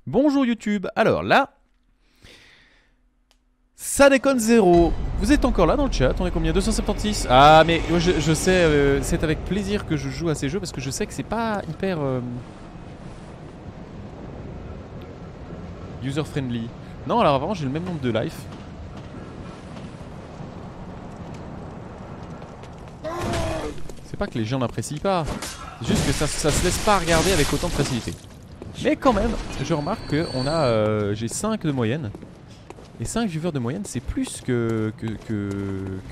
Bonjour YouTube, alors là, ça déconne zéro. Vous êtes encore là dans le chat, on est combien? 276. Ah mais je sais, c'est avec plaisir que je joue à ces jeux parce que je sais que c'est pas hyper user friendly. Non alors avant j'ai le même nombre de life. C'est pas que les gens n'apprécient pas, c'est juste que ça se laisse pas regarder avec autant de facilité. Mais quand même, je remarque que j'ai 5 de moyenne. Et 5 viewers de moyenne, c'est plus que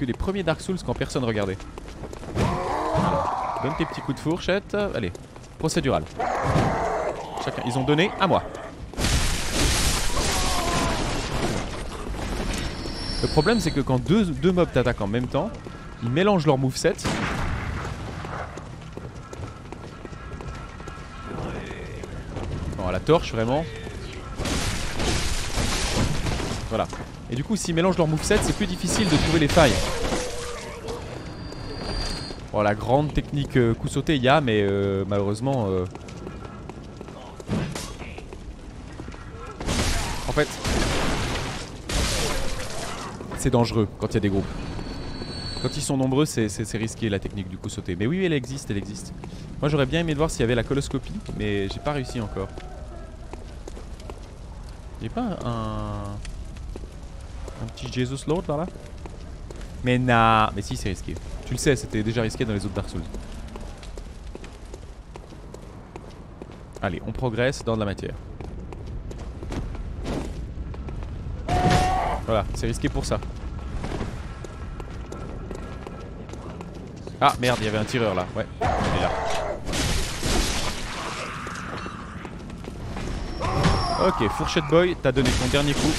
les premiers Dark Souls quand personne regardait. Donne tes petits coups de fourchette. Allez, procédural. Chacun, ils ont donné à moi. Le problème, c'est que quand deux mobs t'attaquent en même temps, ils mélangent leur moveset. Bon, à la torche, vraiment. Voilà. Et du coup, s'ils mélangent leur moveset, c'est plus difficile de trouver les failles. Bon, la grande technique coup sauté, il y a, mais malheureusement... En fait... C'est dangereux quand il y a des groupes. Quand ils sont nombreux, c'est risqué la technique du coup sauté. Mais oui, elle existe, elle existe. Moi, j'aurais bien aimé de voir s'il y avait la coloscopie, mais j'ai pas réussi encore. Il y a pas un petit Jesus Lord par là? Mais nah, mais si c'est risqué. Tu le sais, c'était déjà risqué dans les autres Dark Souls. Allez, on progresse dans de la matière. Voilà, c'est risqué pour ça. Ah merde, il y avait un tireur là. Ouais, il est là. Ok, Fourchette Boy, t'as donné ton dernier coup.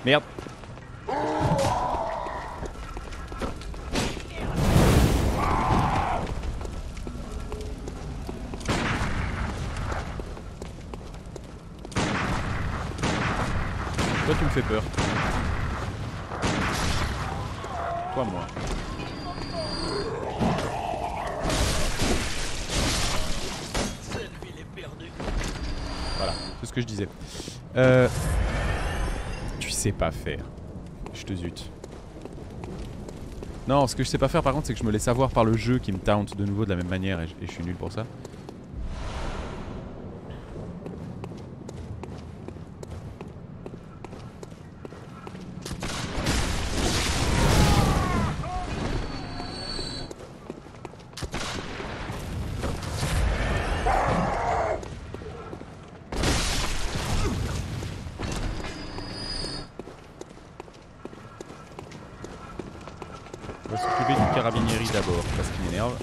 Merde. Toi tu me fais peur. Toi moi. Voilà, c'est ce que je disais. Tu sais pas faire. Je te zute. Non, ce que je sais pas faire par contre, c'est que je me laisse avoir par le jeu qui me taunt de nouveau de la même manière et je suis nul pour ça. On va s'occuper du carabinieri d'abord, parce qu'il m'énerve.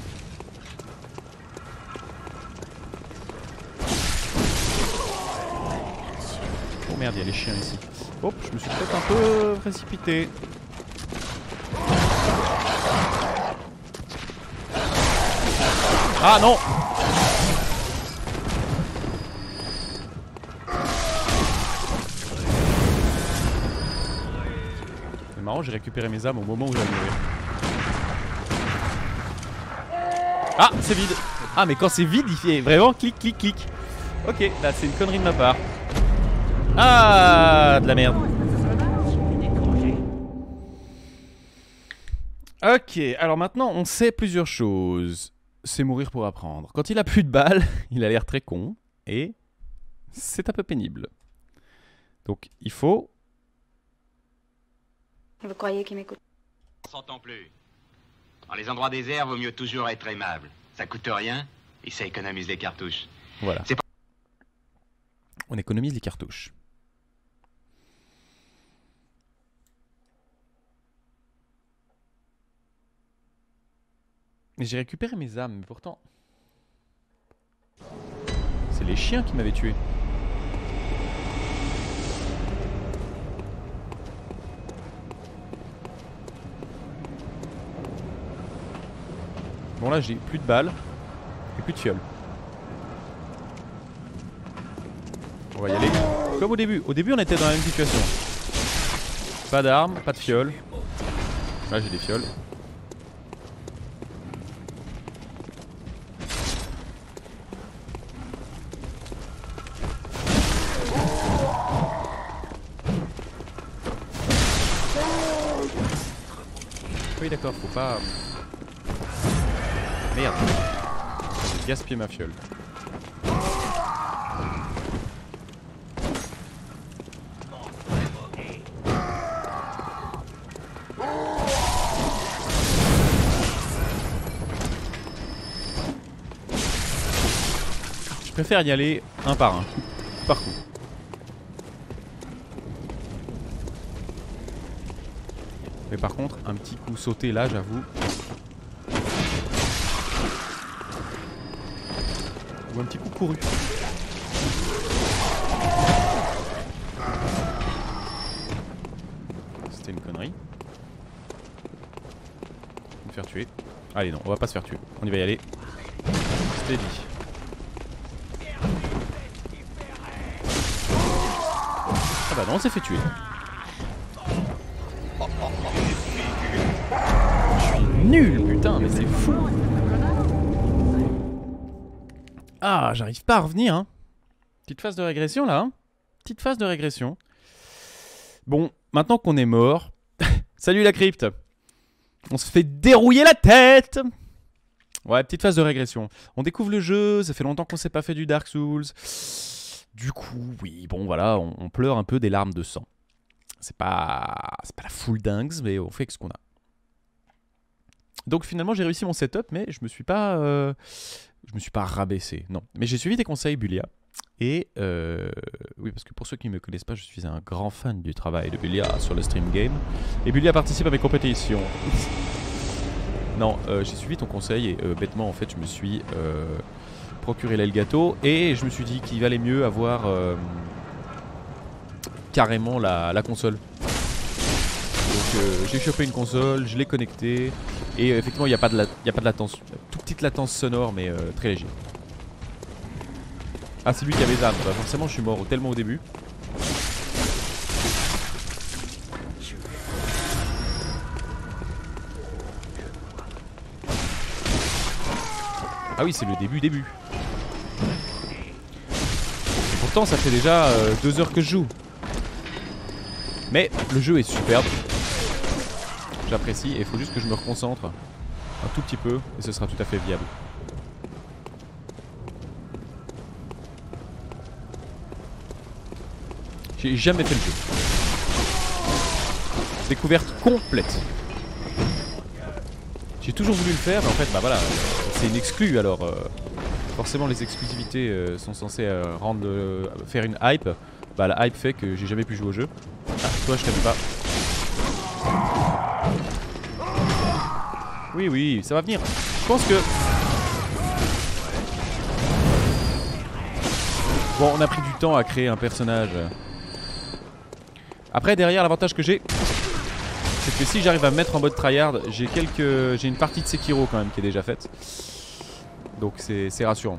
Oh merde, il y a les chiens ici. Hop, je me suis peut-être un peu précipité. Ah non! C'est marrant, j'ai récupéré mes âmes au moment où j'allais mourir. Ah, c'est vide. Ah, mais quand c'est vide, il fait vraiment clic, clic, clic. Ok, là, c'est une connerie de ma part. Ah, de la merde. Ok, alors maintenant, on sait plusieurs choses. C'est mourir pour apprendre. Quand il a plus de balles, il a l'air très con. Et c'est un peu pénible. Donc, il faut... Vous croyez qu'il m'écoute? On s'entend plus. Dans les endroits déserts, vaut mieux toujours être aimable. Ça coûte rien et ça économise les cartouches. Voilà. On économise les cartouches. Mais j'ai récupéré mes âmes, mais pourtant... C'est les chiens qui m'avaient tué. Bon là j'ai plus de balles et plus de fioles. On va y aller. Comme au début. Au début, on était dans la même situation. Pas d'armes, pas de fioles. Là, j'ai des fioles. Oui, d'accord, faut pas... Merde. J'ai gaspillé ma fiole. Je préfère y aller un par un, coup par coup. Mais par contre, un petit coup sauté là, j'avoue. Ou un petit coup couru. C'était une connerie. Me faire tuer. Allez non, on va pas se faire tuer. On y va y aller. Steady. Ah bah non, on s'est fait tuer. Je suis nul, putain, mais c'est fou. Ah, j'arrive pas à revenir, hein. Petite phase de régression, là, hein. Petite phase de régression. Bon, maintenant qu'on est mort... Salut la crypte. On se fait dérouiller la tête. Ouais, petite phase de régression. On découvre le jeu, ça fait longtemps qu'on s'est pas fait du Dark Souls. Du coup, oui, bon, voilà, on pleure un peu des larmes de sang. C'est pas la full dingue, mais on fait ce qu'on a. Donc finalement, j'ai réussi mon setup, mais je me suis pas rabaissé, non. Mais j'ai suivi tes conseils, Bulia. Et oui, parce que pour ceux qui ne me connaissent pas, je suis un grand fan du travail de Bulia sur le stream game. Et Bulia participe à mes compétitions. Non, j'ai suivi ton conseil et bêtement, en fait, je me suis procuré l'Elgato. Et je me suis dit qu'il valait mieux avoir carrément la console. Donc j'ai chopé une console, je l'ai connectée. Et effectivement, il n'y a pas de latence. Toute petite latence sonore, mais très léger. Ah, c'est lui qui avait les armes. Bah, forcément, je suis mort tellement au début. Ah oui, c'est le début. Et pourtant, ça fait déjà 2 heures que je joue. Mais le jeu est superbe. J'apprécie et il faut juste que je me reconcentre un tout petit peu et ce sera tout à fait viable. J'ai jamais fait le jeu. Découverte complète. J'ai toujours voulu le faire mais en fait bah voilà, c'est une exclue alors forcément les exclusivités sont censées faire une hype. Bah la hype fait que j'ai jamais pu jouer au jeu. Ah, toi je t'aime pas. Oui, ça va venir. Je pense que... Bon, on a pris du temps à créer un personnage. Après, derrière, l'avantage que j'ai, c'est que si j'arrive à me mettre en mode tryhard, j'ai une partie de Sekiro quand même qui est déjà faite. Donc c'est rassurant.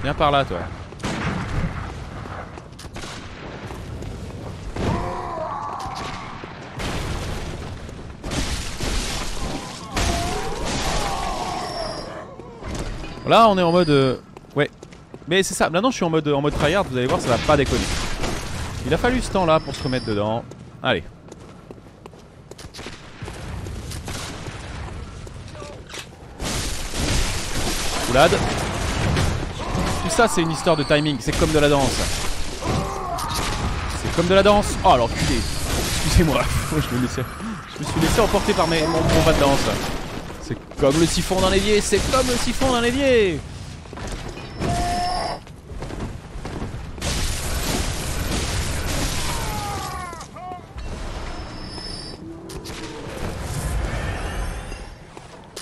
Viens par là, toi. Là on est en mode ouais. Mais c'est ça, maintenant je suis en mode tryhard, vous allez voir ça va pas déconner. Il a fallu ce temps là pour se remettre dedans. Allez. Roulade. Tout ça c'est une histoire de timing, c'est comme de la danse. C'est comme de la danse. Oh l'enculé. Excusez-moi, je me suis laissé emporter par mon combat de danse. C'est comme le siphon d'un évier, c'est comme le siphon d'un évier.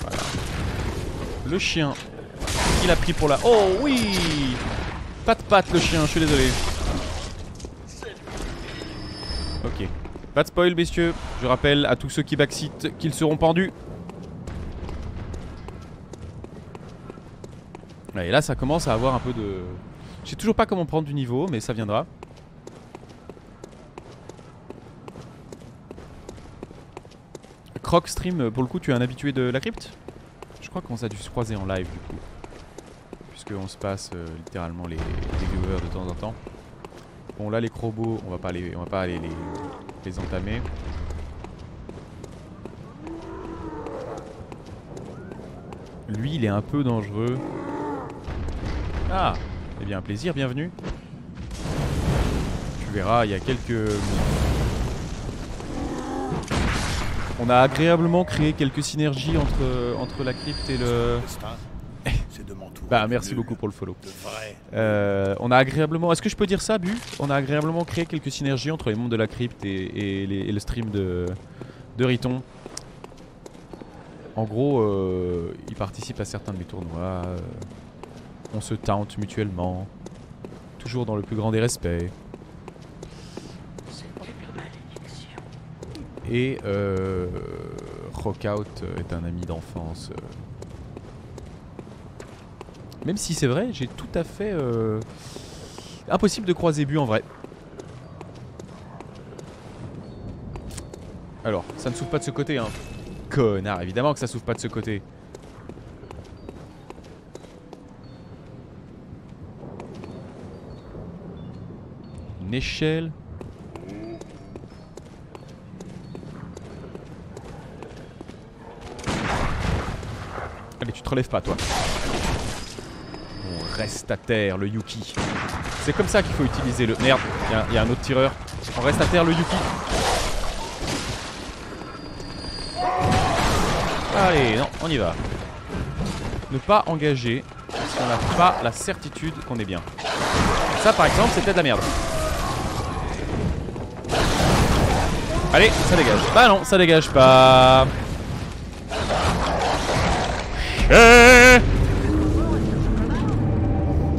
Voilà. Le chien, il a pris pour la... Oh oui. Pas de patte le chien, je suis désolé. Ok. Pas de spoil messieurs. Je rappelle à tous ceux qui backseat qu'ils seront pendus. Ouais, et là ça commence à avoir un peu de... Je sais toujours pas comment prendre du niveau, mais ça viendra. Croc Stream, pour le coup tu es un habitué de la crypte? Je crois qu'on s'est dû se croiser en live du coup. Puisqu'on se passe littéralement les viewers de temps en temps. Bon là les crobos, on va pas aller les entamer. Lui il est un peu dangereux. Ah, eh bien un plaisir, bienvenue. Tu verras, il y a quelques... On a agréablement créé quelques synergies entre la crypte et le... Bah merci beaucoup pour le follow. On a agréablement... Est-ce que je peux dire ça, Bu? On a agréablement créé quelques synergies entre les membres de la crypte et le stream de Riton. En gros, ils participent à certains de mes tournois. On se tente mutuellement. Toujours dans le plus grand des respects. Et Rockout est un ami d'enfance. Même si c'est vrai, j'ai tout à fait... impossible de croiser Bu en vrai. Alors, ça ne s'ouvre pas de ce côté, hein. Connard, évidemment que ça s'ouvre pas de ce côté. Une échelle. Allez, tu te relèves pas, toi. On reste à terre, le Yuki. C'est comme ça qu'il faut utiliser le... Merde, il y a un autre tireur. On reste à terre, le Yuki. Allez, non, on y va. Ne pas engager si on n'a pas la certitude qu'on est bien. Ça, par exemple, c'était de la merde. Allez, ça dégage. Bah non, ça dégage pas.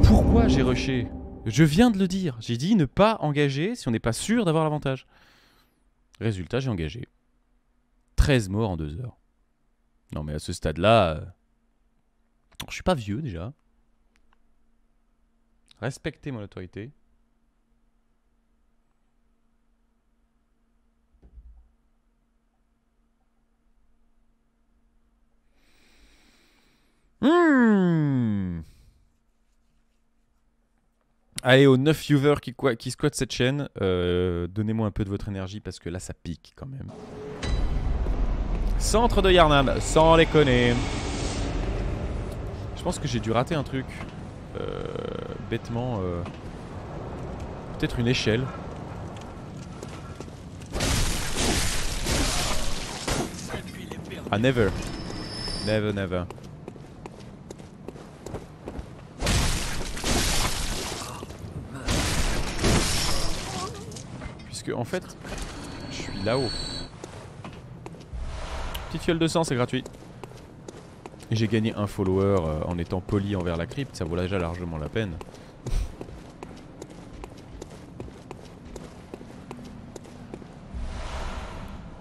Pourquoi j'ai rushé? Je viens de le dire. J'ai dit ne pas engager si on n'est pas sûr d'avoir l'avantage. Résultat, j'ai engagé. 13 morts en 2 heures. Non mais à ce stade-là... Je suis pas vieux déjà. Respectez mon autorité. Allez, aux 9 viewers qui squattent cette chaîne, donnez-moi un peu de votre énergie parce que là ça pique quand même. Centre de Yarnam, sans déconner. Je pense que j'ai dû rater un truc. Bêtement. Peut-être une échelle. Ah, never. Never, never. Puisque, en fait, je suis là-haut. Petite fiole de sang, c'est gratuit. Et j'ai gagné un follower en étant poli envers la crypte, ça vaut déjà largement la peine.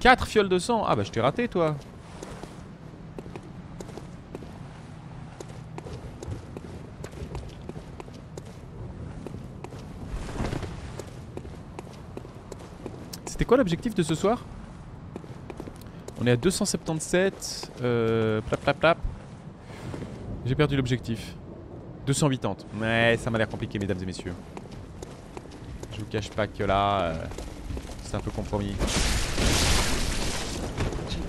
Quatre fioles de sang. Ah bah je t'ai raté toi. C'était quoi l'objectif de ce soir? On est à 277. Plap plap plap. J'ai perdu l'objectif. 280. Ouais, ça m'a l'air compliqué, mesdames et messieurs. Je vous cache pas que là, c'est un peu compromis.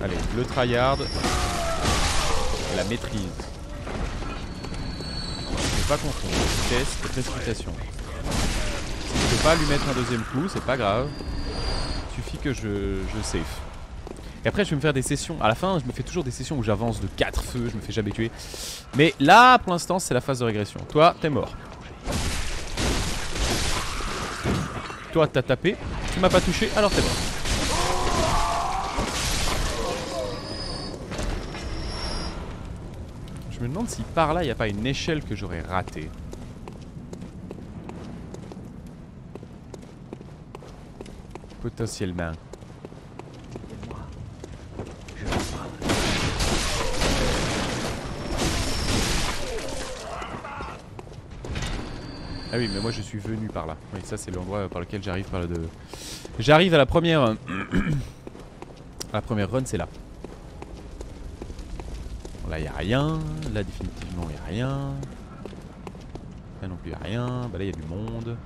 Allez, le tryhard. Et la maîtrise. Ne pas confondre vitesse et précipitation. Si je peux pas lui mettre un deuxième coup, c'est pas grave. Il suffit que je safe. Et après je vais me faire des sessions. À la fin je me fais toujours des sessions où j'avance de 4 feux. Je me fais jamais tuer. Mais là pour l'instant c'est la phase de régression. Toi t'es mort. Toi t'as tapé. Tu m'as pas touché alors t'es mort. Je me demande si par là il n'y a pas une échelle que j'aurais ratée. Potentiellement. Ah oui, mais moi je suis venu par là. Oui, ça c'est l'endroit par lequel j'arrive par le de. J'arrive à la première. À la première run, c'est là. Bon, là, y a rien. Là, définitivement, y a rien. Là non plus, y a rien. Bah là, y a du monde.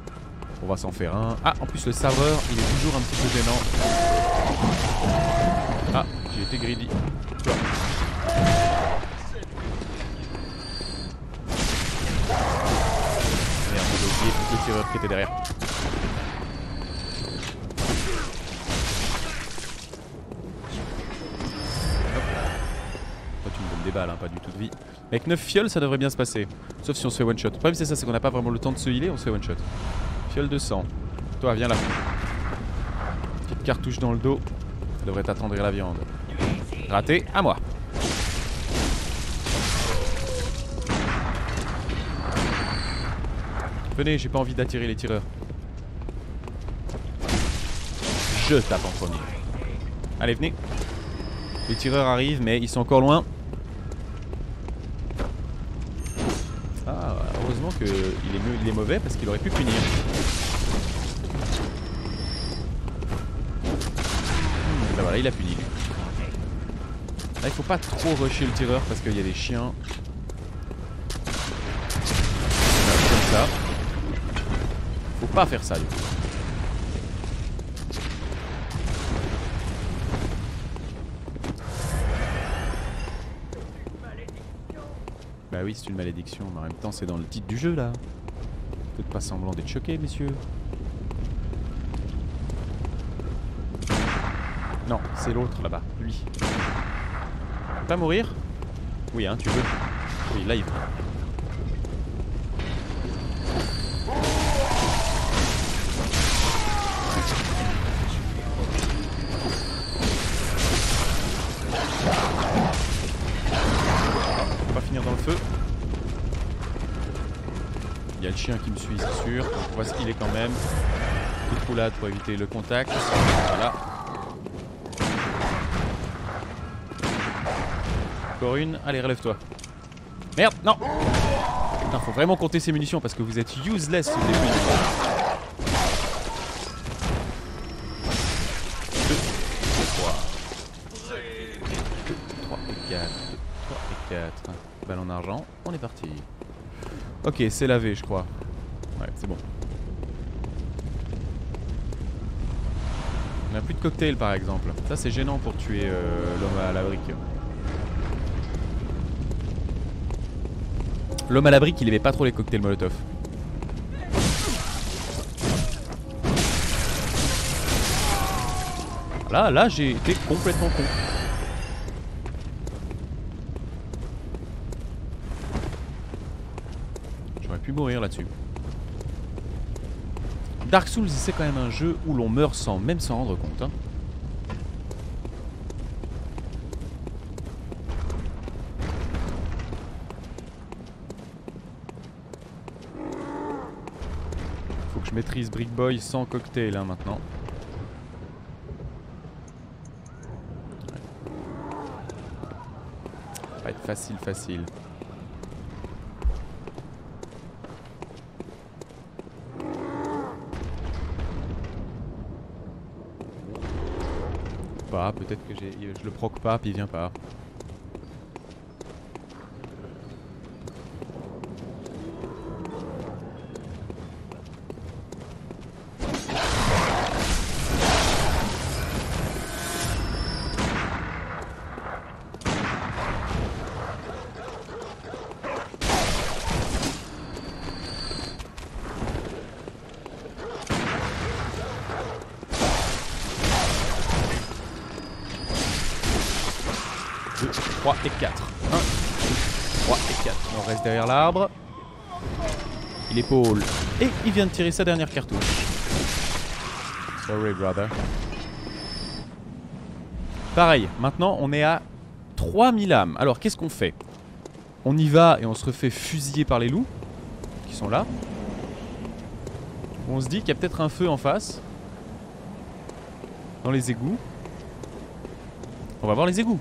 On va s'en faire un. Ah, en plus, le serveur, il est toujours un petit peu gênant. Ah, j'ai été greedy. Toi. Merde, j'ai oublié le tireur qui était derrière. Tu me donnes des balles, hein, pas du tout de vie. Avec 9 fioles, ça devrait bien se passer. Sauf si on se fait one shot. Le problème, c'est ça, c'est qu'on n'a pas vraiment le temps de se healer, on se fait one shot. Fiole de sang. Toi, viens là. Petite cartouche dans le dos. Ça devrait t'attendrir la viande. Raté, à moi. Venez, j'ai pas envie d'attirer les tireurs. Je tape en premier. Allez, venez. Les tireurs arrivent, mais ils sont encore loin. Ah, heureusement qu'il est mauvais parce qu'il aurait pu punir. Là voilà, il a puni. Là, il faut pas trop rusher le tireur parce qu'il y a des chiens. Voilà, comme ça. Faut pas faire ça du coup. Bah oui, c'est une malédiction, mais en même temps, c'est dans le titre du jeu là. Faites pas semblant d'être choqués, messieurs. Non, c'est l'autre là-bas, lui. Tu veux pas mourir? Oui, hein, tu veux. Oui, là il veut. On va finir dans le feu. Il y a le chien qui me suit, c'est sûr. Donc on va se healer quand même. Toute roulade pour éviter le contact. Voilà. Encore une. Allez, relève-toi. Merde, non. Putain, faut vraiment compter ses munitions parce que vous êtes useless au début. 2, 3. 2, 3 et 4. 2, 3 et 4. Balle en argent. On est parti. Ok, c'est lavé, je crois. Ouais, c'est bon. On n'a plus de cocktail par exemple. Ça, c'est gênant pour tuer l'homme à la brique. L'homme à la brique, il aimait pas trop les cocktails Molotov. Là, j'ai été complètement con. J'aurais pu mourir là-dessus. Dark Souls, c'est quand même un jeu où l'on meurt sans même s'en rendre compte. Hein. Faut que je maîtrise Brick Boy sans cocktail hein, maintenant. Ouais. Ça va être facile. Peut-être que je le proc pas puis il vient pas. Deux, 3 et 4. 1, 2, 3 et 4. On reste derrière l'arbre. Il épaule. Et il vient de tirer sa dernière cartouche. Sorry, brother. Pareil, maintenant on est à 3000 âmes. Alors qu'est-ce qu'on fait? On y va et on se refait fusiller par les loups qui sont là. On se dit qu'il y a peut-être un feu en face. Dans les égouts. On va voir les égouts.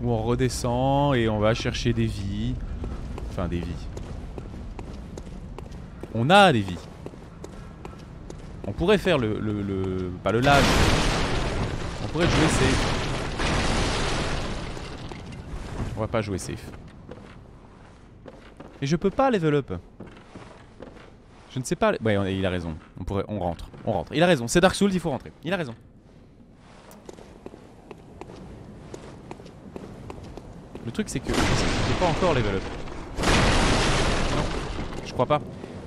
où on redescend et on va chercher des vies. Enfin des vies. On a des vies. On pourrait faire pas le lag. On pourrait jouer safe. On va pas jouer safe. Et je peux pas level up. Je ne sais pas. Ouais, il a raison. On rentre. On rentre. Il a raison. C'est Dark Souls, il faut rentrer. Il a raison. Le truc c'est que je n'ai pas encore level up. Non, je crois pas.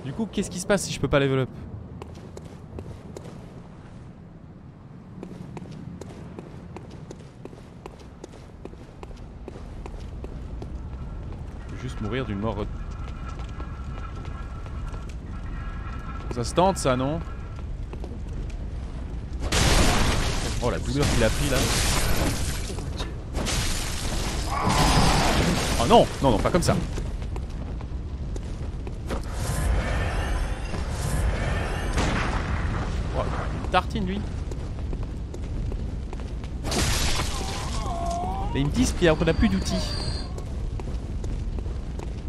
Du coup, qu'est-ce qui se passe si je peux pas level up? Je peux juste mourir d'une mort. Ça se tente ça, non? Oh la douleur qu'il a pris là. Oh non, non, non, pas comme ça. Oh, une tartine lui. Et ils me disent qu'on n'a plus d'outils.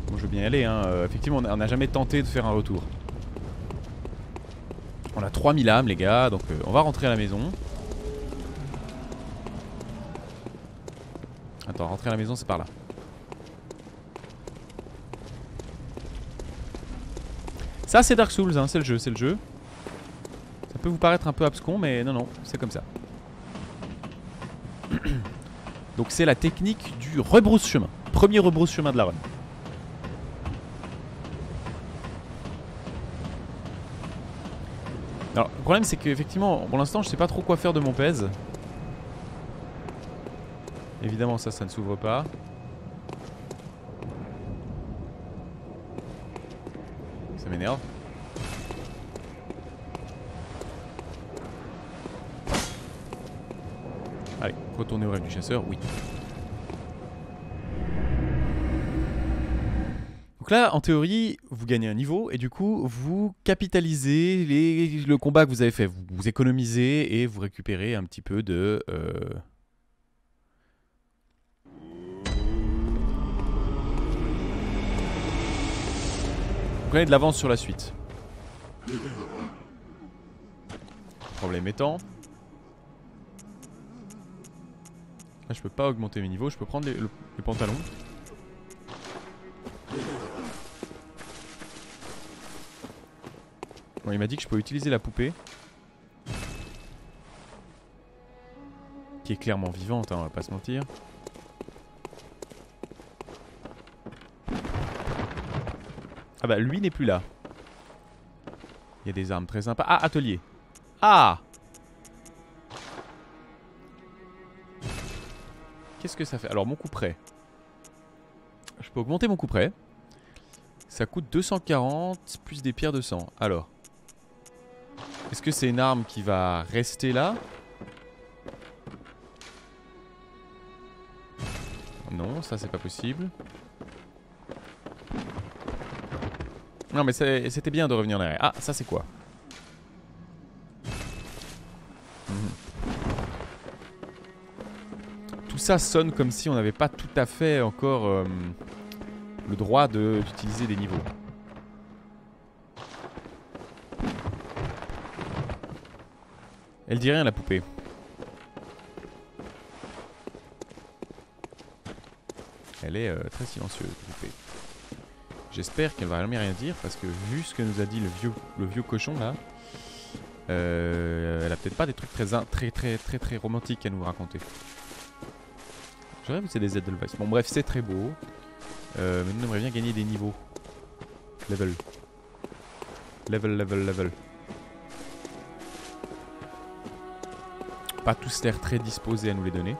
Bon, je veux bien y aller, hein. Effectivement, on n'a jamais tenté de faire un retour. On a 3000 âmes, les gars, donc on va rentrer à la maison. Attends, rentrer à la maison, c'est par là. Ça, c'est Dark Souls, hein, c'est le jeu, c'est le jeu. Ça peut vous paraître un peu abscon, mais non, non, c'est comme ça. Donc c'est la technique du rebrousse-chemin. Premier rebrousse-chemin de la run. Alors, le problème c'est qu'effectivement, pour l'instant, je sais pas trop quoi faire de mon pèse. Évidemment, ça ne s'ouvre pas. Ça m'énerve. Allez, retourner au rêve du chasseur, oui. Donc là, en théorie, vous gagnez un niveau et du coup, vous capitalisez le combat que vous avez fait. Vous économisez et vous récupérez un petit peu de... Vous prenez de l'avance sur la suite. Problème étant... Là, je peux pas augmenter mes niveaux, je peux prendre les pantalons. Bon, il m'a dit que je peux utiliser la poupée. Qui est clairement vivante, hein, on va pas se mentir. Ah bah lui n'est plus là. Il y a des armes très sympas. Ah, atelier. Ah! Qu'est-ce que ça fait? Alors mon couperet. Je peux augmenter mon couperet. Ça coûte 240 plus des pierres de sang. Alors. Est-ce que c'est une arme qui va rester là? Non, ça c'est pas possible. Non mais c'était bien de revenir en arrière. Ah, ça c'est quoi? Tout ça sonne comme si on n'avait pas tout à fait encore le droit d'utiliser des niveaux. Elle dit rien la poupée. Elle est très silencieuse la poupée. J'espère qu'elle va jamais rien dire parce que vu ce que nous a dit le vieux cochon là, elle a peut-être pas des trucs très romantiques à nous raconter. Je rêve que c'est des Edelweiss. Bon bref, c'est très beau. Mais nous on aimerait bien gagner des niveaux. Level. Pas tous l'air très disposés à nous les donner.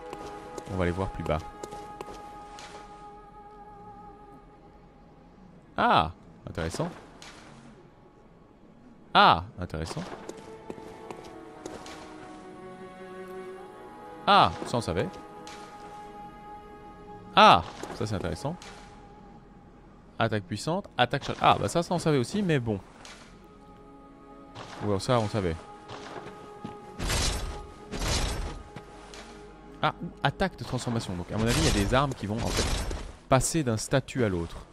On va les voir plus bas. Ah, intéressant. Ah, intéressant. Ah, ça on savait. Ah, ça c'est intéressant. Attaque puissante, attaque charge. Ah, bah ça on savait aussi, mais bon. Ouais, ça on savait. Ah, ou attaque de transformation. Donc à mon avis, il y a des armes qui vont en fait passer d'un statut à l'autre.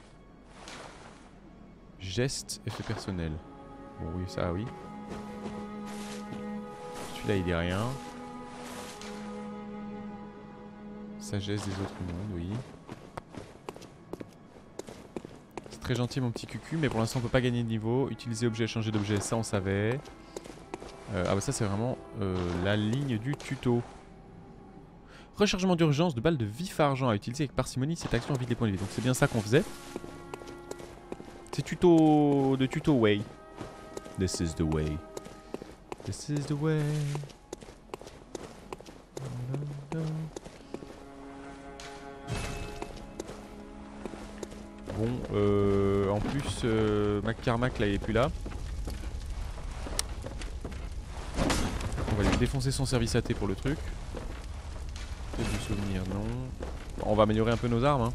Geste, effet personnel. Bon oui, ça oui. Celui-là il dit rien. Sagesse des autres mondes, oui. C'est très gentil mon petit cucu, mais pour l'instant on peut pas gagner de niveau. Utiliser objet, changer d'objet, ça on savait. Ah bah ça c'est vraiment la ligne du tuto. Rechargement d'urgence de balles de vif argent à utiliser avec parcimonie, cette action vide les points de vie. Donc c'est bien ça qu'on faisait. C'est tuto de tuto way. This is the way. This is the way. Bon, en plus, McCarmack là il est plus là. On va lui défoncer son service AT pour le truc. Peut-être du souvenir, non. Bon, on va améliorer un peu nos armes. Hein.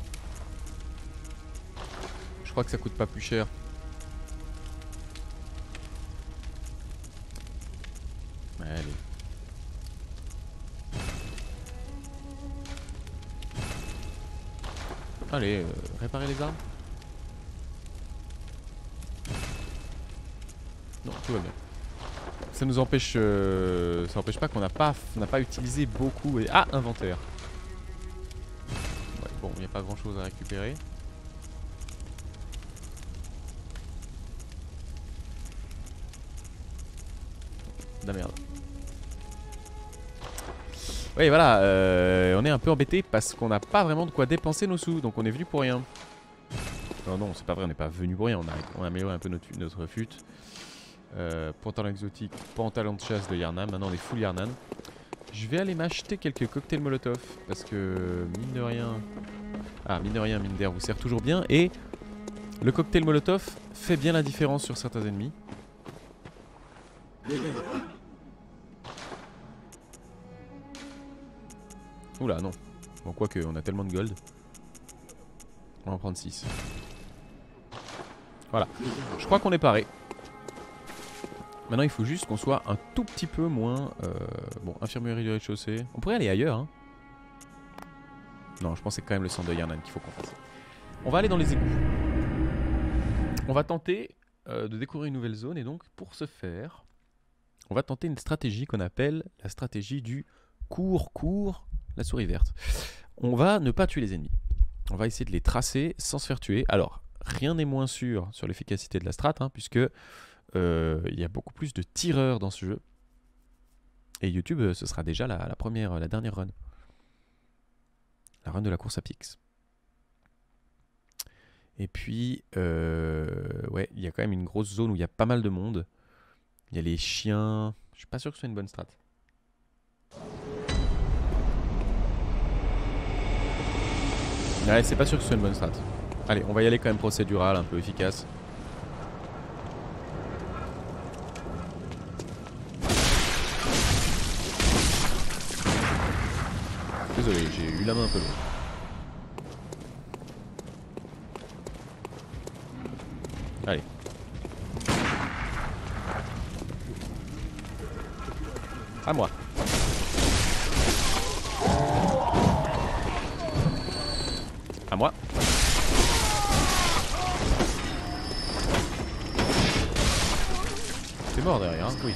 Je crois que ça coûte pas plus cher. Allez. Allez, réparer les armes. Non, tout va bien. Ça nous empêche, ça n'empêche pas qu'on n'a pas utilisé beaucoup. Et... Ah, inventaire. Ouais, bon, il n'y a pas grand chose à récupérer. De la merde. Oui, voilà, on est un peu embêté parce qu'on n'a pas vraiment de quoi dépenser nos sous, donc on est venu pour rien. Non, non, c'est pas vrai, on n'est pas venu pour rien, on a amélioré un peu notre fut. Pantalon exotique, pantalon de chasse de Yarnam. Maintenant on est full Yarnam. Je vais aller m'acheter quelques cocktails Molotov parce que mine de rien... Ah, mine de rien, mine d'air vous sert toujours bien. Et le cocktail Molotov fait bien la différence sur certains ennemis. Oula, non. Bon, quoique, on a tellement de gold. On va en prendre 6. Voilà. Je crois qu'on est paré. Maintenant, il faut juste qu'on soit un tout petit peu moins... Bon, infirmerie du rez-de-chaussée. On pourrait aller ailleurs, hein. Non, je pense que c'est quand même le centre de Yarnan qu'il faut qu'on fasse. On va aller dans les égouts. On va tenter de découvrir une nouvelle zone. Et donc, pour ce faire, on va tenter une stratégie qu'on appelle la stratégie du cours, la souris verte. On va ne pas tuer les ennemis. On va essayer de les tracer sans se faire tuer. Alors, rien n'est moins sûr sur l'efficacité de la strat, hein, puisque... il y a beaucoup plus de tireurs dans ce jeu. Et YouTube, ce sera déjà la dernière run. La run de la course à Pix. Et puis, ouais, il y a quand même une grosse zone où il y a pas mal de monde. Il y a les chiens. Je suis pas sûr que ce soit une bonne strat. Ouais, c'est pas sûr que ce soit une bonne strat. Allez, on va y aller quand même procédural, un peu efficace. Désolé, j'ai eu la main un peu lourde. Allez. À moi. À moi. T'es mort derrière, hein? Oui.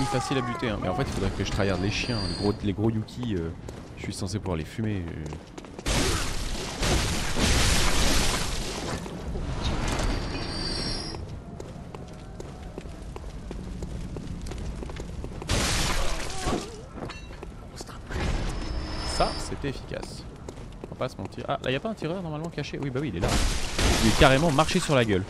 Facile à buter, hein. Mais en fait il faudrait que je tryhard les chiens, les gros Yuki, je suis censé pouvoir les fumer. Ça c'était efficace. On va pas se mentir. Ah là y a pas un tireur normalement caché? Oui bah oui il est là. Il est carrément marché sur la gueule.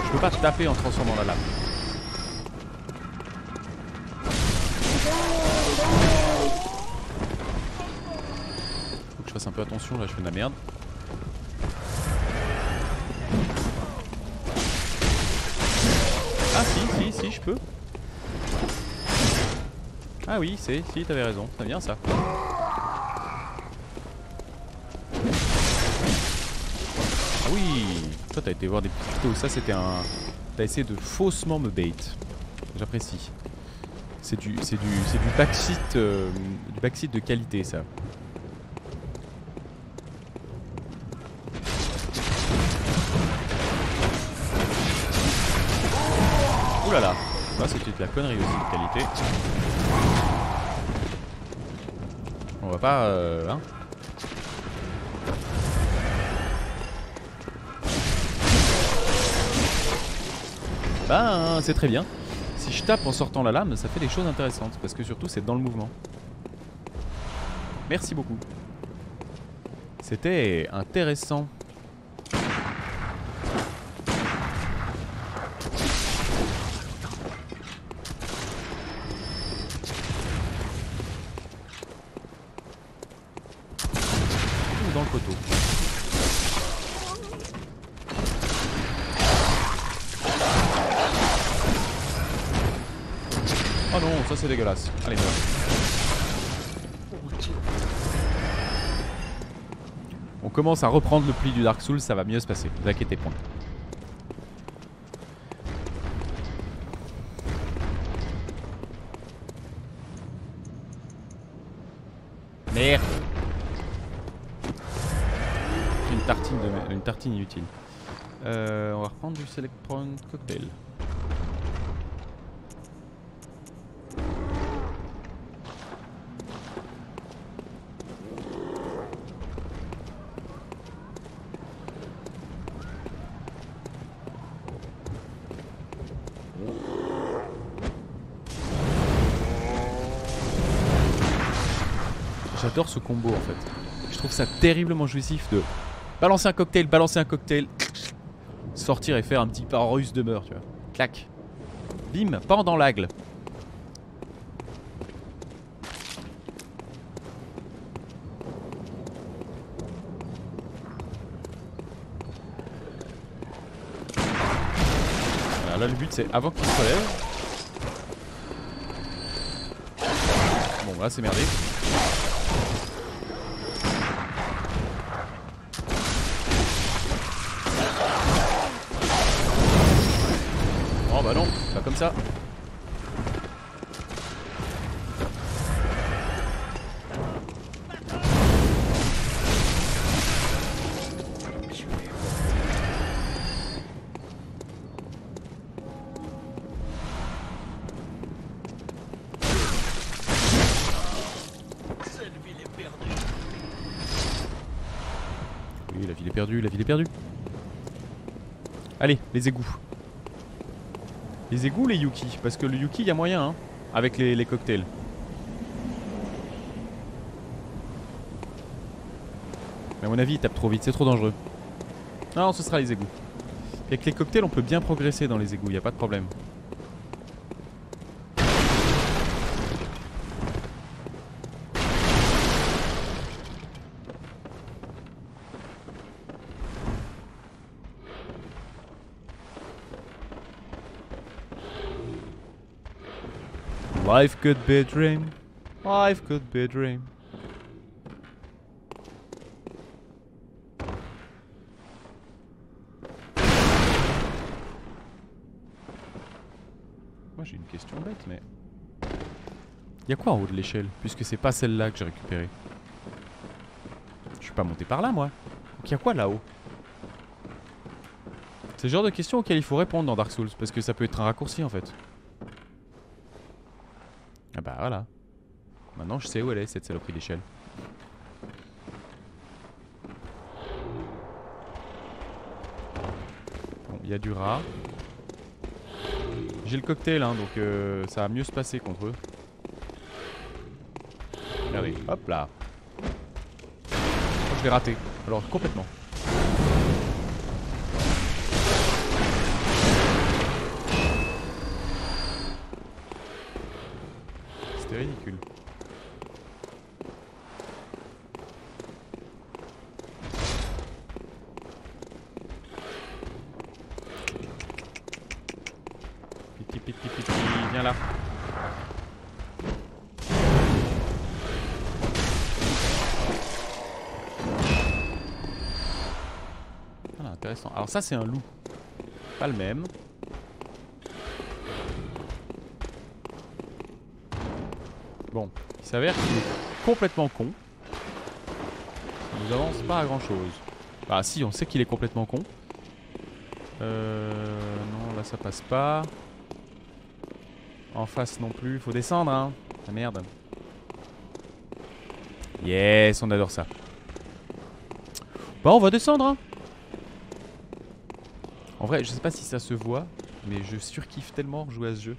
Je peux pas taper en transformant la lame. Faut que je fasse un peu attention, là je fais de la merde. Ah si je peux. Ah oui, si t'avais raison, c'est bien ça. Ah oui, toi t'as été voir des petits tutos, ça c'était un... T'as essayé de faussement me bait. J'apprécie. C'est du backseat de qualité ça. Ouh là là, ça c'était de la connerie aussi de qualité. On va pas hein. Ben c'est très bien. Si je tape en sortant la lame, ça fait des choses intéressantes. Parce que surtout c'est dans le mouvement. Merci beaucoup. C'était intéressant. Dans le poteau. Oh non, ça c'est dégueulasse. Allez, meurs. On commence à reprendre le pli du Dark Souls, ça va mieux se passer, ne vous inquiétez point. Merde. Une tartine inutile. On va reprendre du Select Prawn Cocktail. J'adore ce combo en fait. Je trouve ça terriblement jouissif de balancer un cocktail, sortir et faire un petit pas russe de beurre, tu vois. Clac. Bim, pas dans l'aigle. Alors là le but c'est avant qu'il se relève. Bon là c'est merdé. Oh bah non, pas comme ça. Oui, la ville est perdue, la ville est perdue. Allez, les égouts. Les égouts ou les Yuki? Parce que le Yuki, il y a moyen, hein, avec les cocktails. Mais à mon avis, il tape trop vite, c'est trop dangereux. Non, ce sera les égouts. Et avec les cocktails, on peut bien progresser dans les égouts, il n'y a pas de problème. Life could be a dream. Life could be a dream. Moi j'ai une question bête mais... Y'a quoi en haut de l'échelle? Puisque c'est pas celle-là que j'ai récupérée. Je suis pas monté par là moi. Donc y'a quoi là-haut? C'est le genre de questions auxquelles il faut répondre dans Dark Souls. Parce que ça peut être un raccourci en fait. Ah bah voilà. Maintenant je sais où elle est cette saloperie d'échelle. Bon, il y a du rat. J'ai le cocktail hein, donc ça va mieux se passer contre eux. Regardez, hop là. Oh, je l'ai raté. Alors complètement. C'est ridicule. Piti piti piti, viens là. Ah, intéressant. Alors ça c'est un loup. Pas le même. Bon, il s'avère qu'il est complètement con. Ça nous avance pas à grand chose. Bah si, on sait qu'il est complètement con. Non, là ça passe pas. En face non plus, faut descendre hein. Ah merde. Yes, on adore ça. Bah on va descendre hein. En vrai, je sais pas si ça se voit, mais je surkiffe tellement jouer à ce jeu.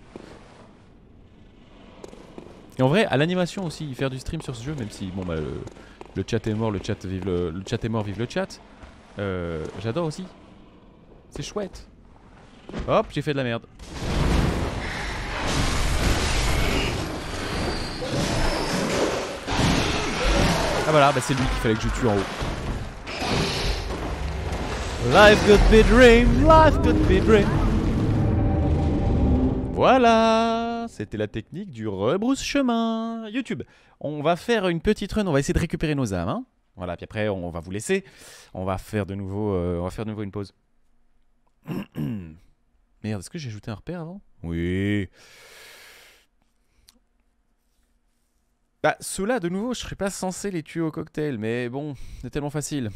Et en vrai, à l'animation aussi, faire du stream sur ce jeu, même si bon bah le chat est mort, le chat est mort, vive le chat. J'adore aussi. C'est chouette. Hop, j'ai fait de la merde. Ah voilà, bah c'est lui qu'il fallait que je tue en haut. Life could be dream, life could be dream. Voilà, c'était la technique du rebrousse-chemin. YouTube, on va faire une petite run, on va essayer de récupérer nos âmes. Hein. Voilà, puis après on va vous laisser. On va faire de nouveau, une pause. Merde, est-ce que j'ai ajouté un repère avant? Oui. Bah, ceux-là, de nouveau, je serais pas censé les tuer au cocktail, mais bon, c'est tellement facile.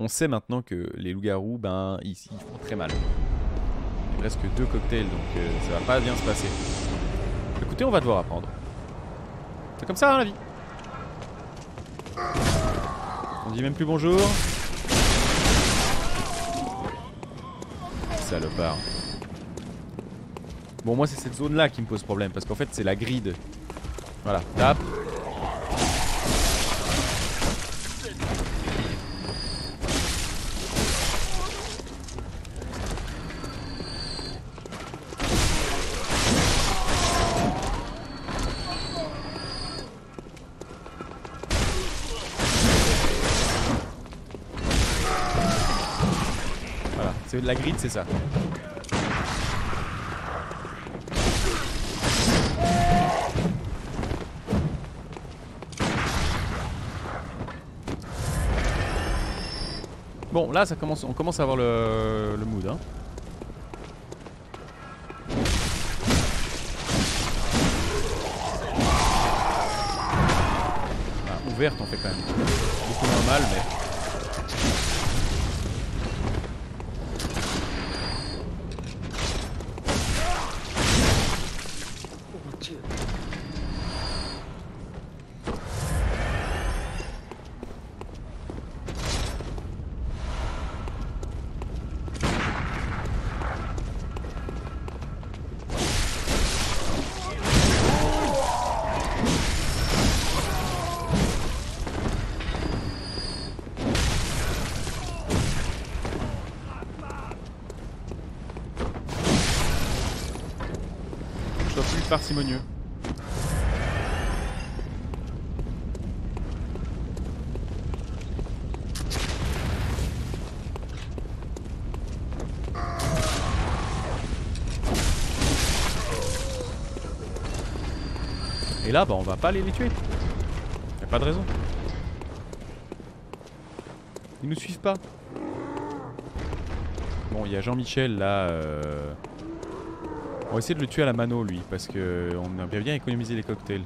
On sait maintenant que les loups-garous, ben, ils font très mal. Il ne reste que 2 cocktails, donc ça va pas bien se passer. Écoutez, on va devoir apprendre. C'est comme ça, hein, la vie. On dit même plus bonjour. Salopard. Bon, moi, c'est cette zone-là qui me pose problème, parce qu'en fait, c'est la grid. Voilà, tape. C'est la grid, c'est ça. Bon, là, on commence à avoir le mood. Hein. Ah, ouverte, on fait quand même beaucoup moins mal, mais... parcimonieux. Et là, bah, on va pas aller les tuer. Y a pas de raison. Ils nous suivent pas. Bon, il y a Jean-Michel là. On va essayer de le tuer à la mano lui, parce que on a bien économisé les cocktails.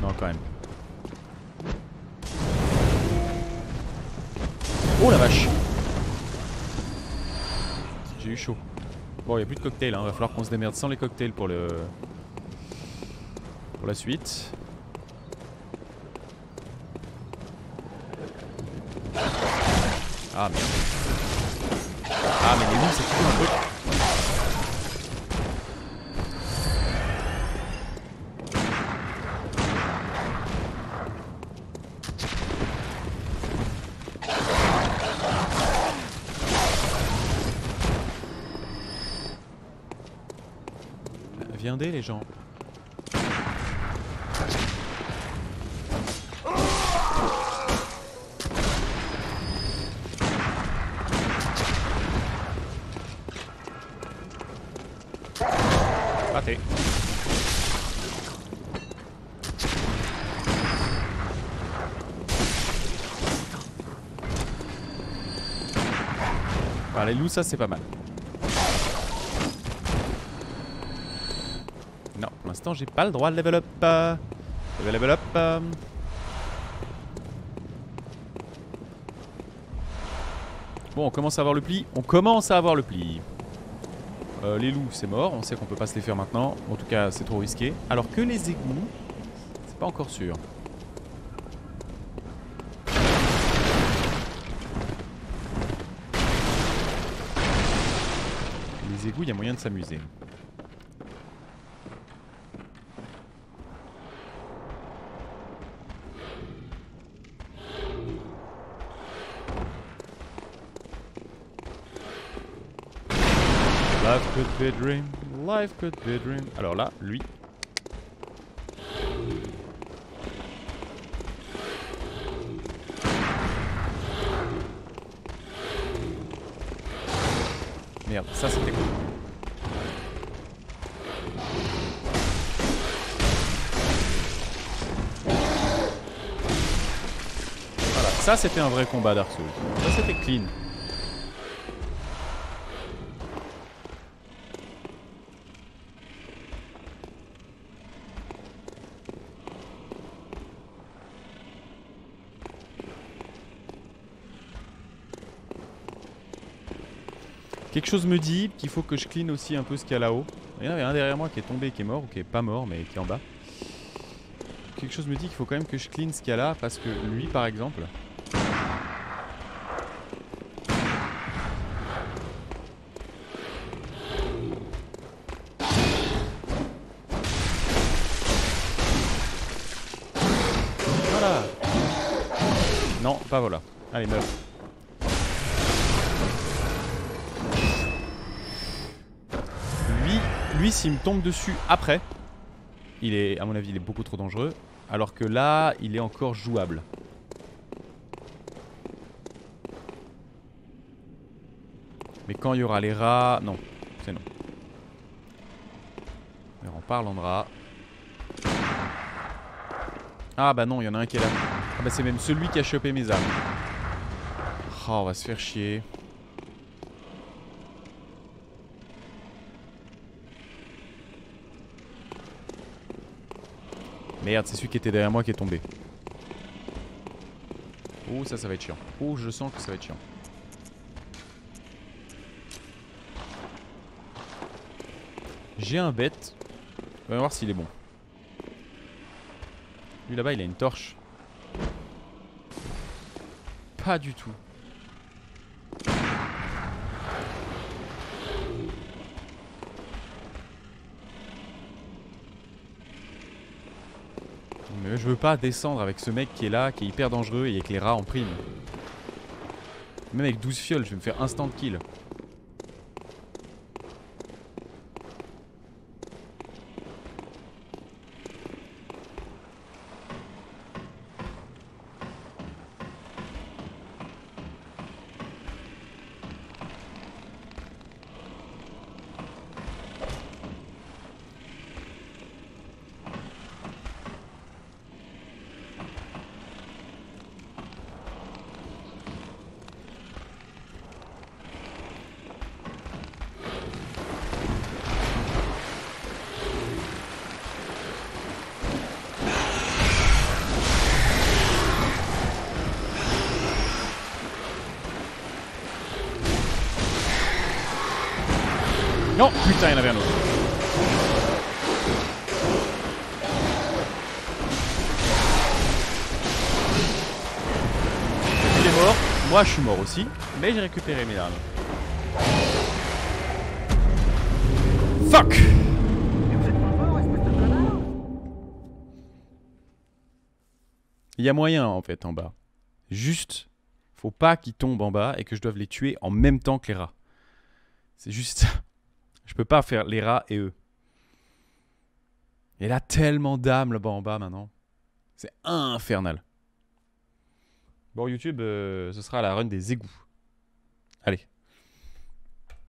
Non, quand même. Oh la vache! J'ai eu chaud. Bon, il n'y a plus de cocktails, hein. Va falloir qu'on se démerde sans les cocktails pour la suite. Ah merde. Ah mais les loups c'est tout un truc. Viendez les gens. Raté. Alors, les loups, ça c'est pas mal. Non, pour l'instant j'ai pas le droit de level up. Level up. Bon, on commence à avoir le pli. On commence à avoir le pli. Les loups, c'est mort. On sait qu'on peut pas se les faire maintenant. En tout cas, c'est trop risqué. Alors que les égouts, c'est pas encore sûr. Les égouts, il y a moyen de s'amuser. Life could be a dream, life could be a dream. Alors là, lui. Merde, ça c'était cool. Voilà, ça c'était un vrai combat Dark Souls. Ça c'était clean. Quelque chose me dit qu'il faut que je clean aussi un peu ce qu'il y a là-haut. Il y en avait un derrière moi qui est tombé, qui est mort, ou qui est pas mort, mais qui est en bas. Quelque chose me dit qu'il faut quand même que je clean ce qu'il y a là, parce que lui, par exemple... Voilà. Non, pas voilà. Allez, meurs. Lui, s'il me tombe dessus après, il est, à mon avis, il est beaucoup trop dangereux. Alors que là, il est encore jouable. Mais quand il y aura les rats... Non, c'est non. Alors en parlant de rats... Ah bah non, il y en a un qui est là. Ah bah c'est même celui qui a chopé mes armes. Oh, on va se faire chier. Merde, c'est celui qui était derrière moi qui est tombé. Oh, ça va être chiant. Oh, je sens que ça va être chiant. J'ai un bête. On va voir s'il est bon. Lui là-bas, il a une torche. Pas du tout. Mais je veux pas descendre avec ce mec qui est là, qui est hyper dangereux et avec les rats en prime. Même avec 12 fioles, je vais me faire instant kill. Non, putain, il y en avait un autre. Il est mort. Moi, je suis mort aussi. Mais j'ai récupéré mes armes. Fuck! Il y a moyen, en fait, en bas. Juste, faut pas qu'ils tombent en bas et que je doive les tuer en même temps que les rats. C'est juste ça. Je peux pas faire les rats et eux. Et là, tellement d'âmes là-bas en bas maintenant. C'est infernal. Bon, YouTube, ce sera la run des égouts. Allez.